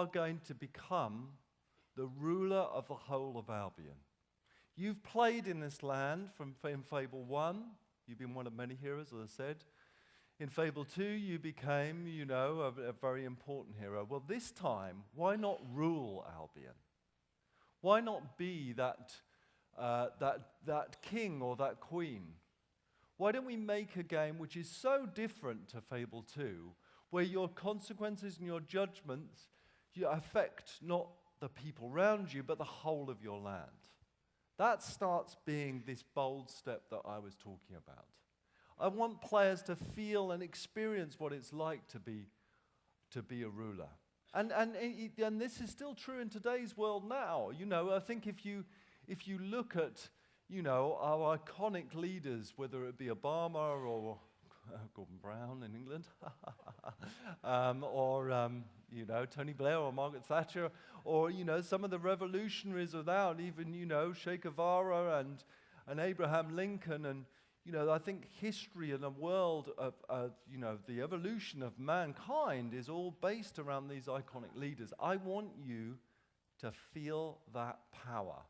are going to become the ruler of the whole of Albion. You've played in this land in Fable 1. You've been one of many heroes, as I said. In Fable 2, you became, a very important hero. Well, this time, why not rule Albion? Why not be that king or that queen? Why don't we make a game which is so different to Fable 2, where your consequences and your judgments affect not the people around you, but the whole of your land? That starts being this bold step that I was talking about. I want players to feel and experience what it's like to be a ruler. And this is still true in today's world now. I think if you look at, our iconic leaders, whether it be Obama or Gordon Brown in England, or Tony Blair or Margaret Thatcher, or some of the revolutionaries without even Che Guevara and Abraham Lincoln, and I think history and the world of the evolution of mankind is all based around these iconic leaders. I want you to feel that power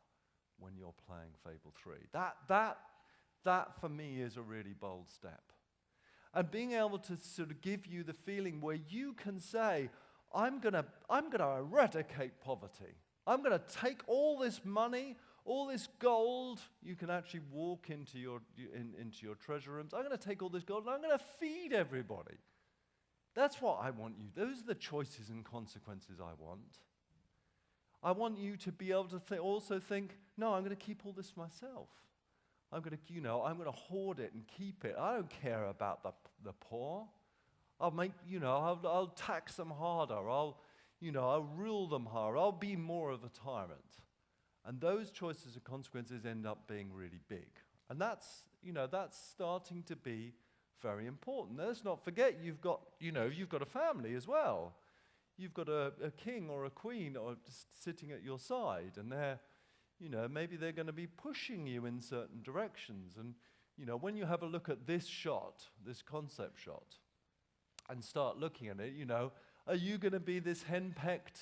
when you're playing Fable 3. That for me is a really bold step. And being able to sort of give you the feeling where you can say, I'm gonna eradicate poverty. I'm gonna take all this money, all this gold. You can actually walk into your treasure rooms. I'm gonna take all this gold and I'm gonna feed everybody. That's what I want you. Those are the choices and consequences I want. I want you to be able to also think, no, I'm gonna keep all this myself. I'm gonna hoard it and keep it. I don't care about the poor. I'll tax them harder. I'll rule them harder. I'll be more of a tyrant. And those choices and consequences end up being really big. And that's starting to be very important. Let's not forget you've got a family as well. You've got a king or a queen or just sitting at your side, and maybe they're going to be pushing you in certain directions. And when you have a look at this shot, this concept shot, and start looking at it, are you going to be this henpecked?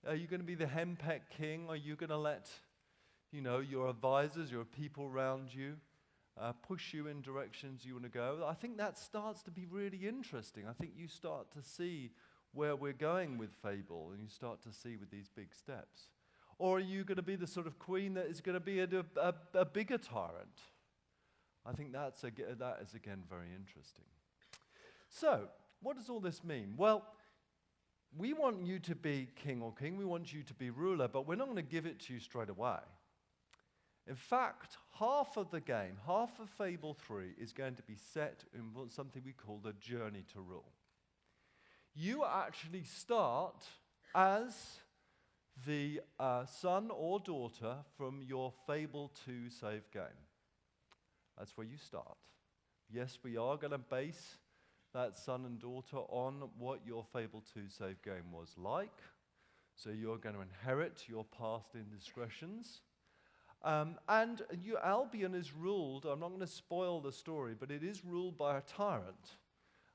Are you going to be the henpecked king? Are you going to let your advisors, your people around you, push you in directions you want to go? I think that starts to be really interesting. I think you start to see where we're going with Fable, and you start to see with these big steps. Or are you going to be the sort of queen that is going to be a bigger tyrant? I think that is again very interesting. So, what does all this mean? Well, we want you to be king or queen. We want you to be ruler, but we're not going to give it to you straight away. In fact, half of the game, half of Fable 3, is going to be set in something we call the journey to rule. You actually start as the son or daughter from your Fable 2 save game. That's where you start. Yes, we are going to base that son and daughter on what your Fable 2 save game was like. So you're going to inherit your past indiscretions. And Albion is ruled, I'm not going to spoil the story, but it is ruled by a tyrant.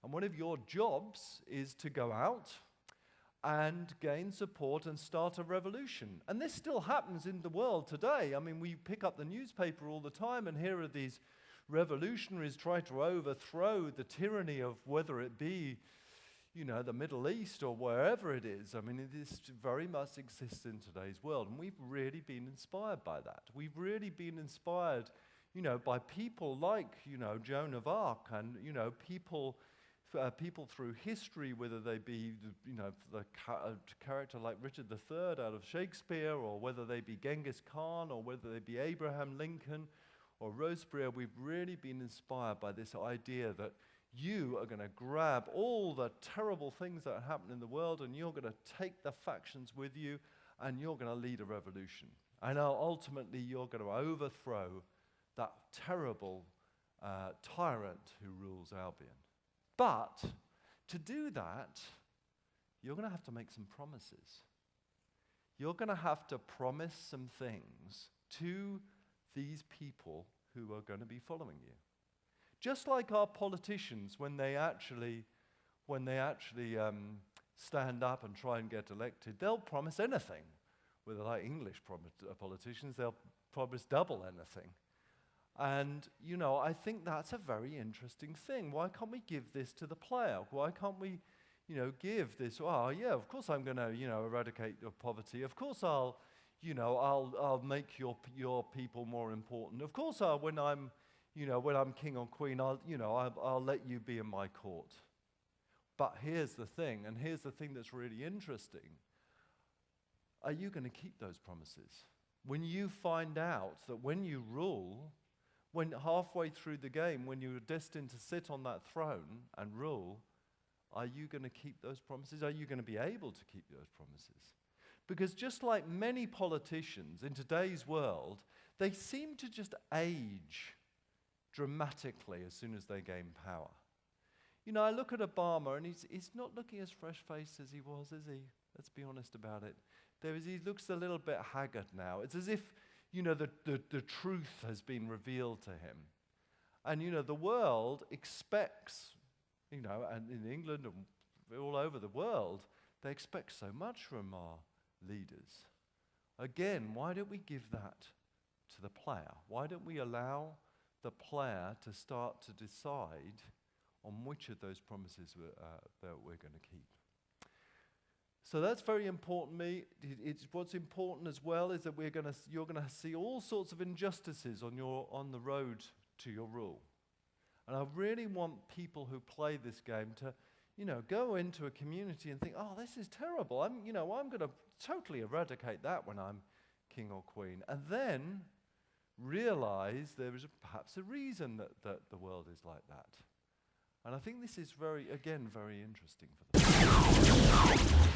And one of your jobs is to go out and gain support and start a revolution. And this still happens in the world today. I mean, we pick up the newspaper all the time, and here are these revolutionaries trying to overthrow the tyranny of whether it be, the Middle East or wherever it is. I mean, this very much exists in today's world, and we've really been inspired by that. We've really been inspired, by people like, Joan of Arc and, people through history, whether they be, the character like Richard III out of Shakespeare, or whether they be Genghis Khan, or whether they be Abraham Lincoln or Robespierre. We've really been inspired by this idea that you are going to grab all the terrible things that happen in the world, and you're going to take the factions with you, and you're going to lead a revolution. And ultimately, you're going to overthrow that terrible tyrant who rules Albion. But to do that, you're going to have to make some promises. You're going to have to promise some things to these people who are going to be following you. Just like our politicians, when they actually stand up and try and get elected, they'll promise anything. Whether like English politicians, they'll promise double anything. And, you know, I think that's a very interesting thing. Why can't we give this to the player? Why can't we, you know, give this, oh, yeah, of course I'm going to, you know, eradicate your poverty. Of course I'll make your people more important. Of course when I'm king or queen, I'll let you be in my court. But here's the thing, and here's the thing that's really interesting. Are you going to keep those promises? When you find out that when you rule, when halfway through the game, when you're destined to sit on that throne and rule, are you going to keep those promises? Are you going to be able to keep those promises? Because just like many politicians in today's world, they seem to just age dramatically as soon as they gain power. You know, I look at Obama, and he's not looking as fresh-faced as he was, is he? Let's be honest about it. He looks a little bit haggard now. It's as if, you know, the truth has been revealed to him. And, you know, the world expects, you know, and in England and all over the world, they expect so much from our leaders. Again, why don't we give that to the player? Why don't we allow the player to start to decide on which of those promises that we're going to keep? So that's very important to me. What's important as well is that you're going to see all sorts of injustices on the road to your rule. And I really want people who play this game to, you know, go into a community and think, oh, this is terrible. I'm going to totally eradicate that when I'm king or queen. And then realize there is perhaps a reason that the world is like that. And I think this is very interesting for them.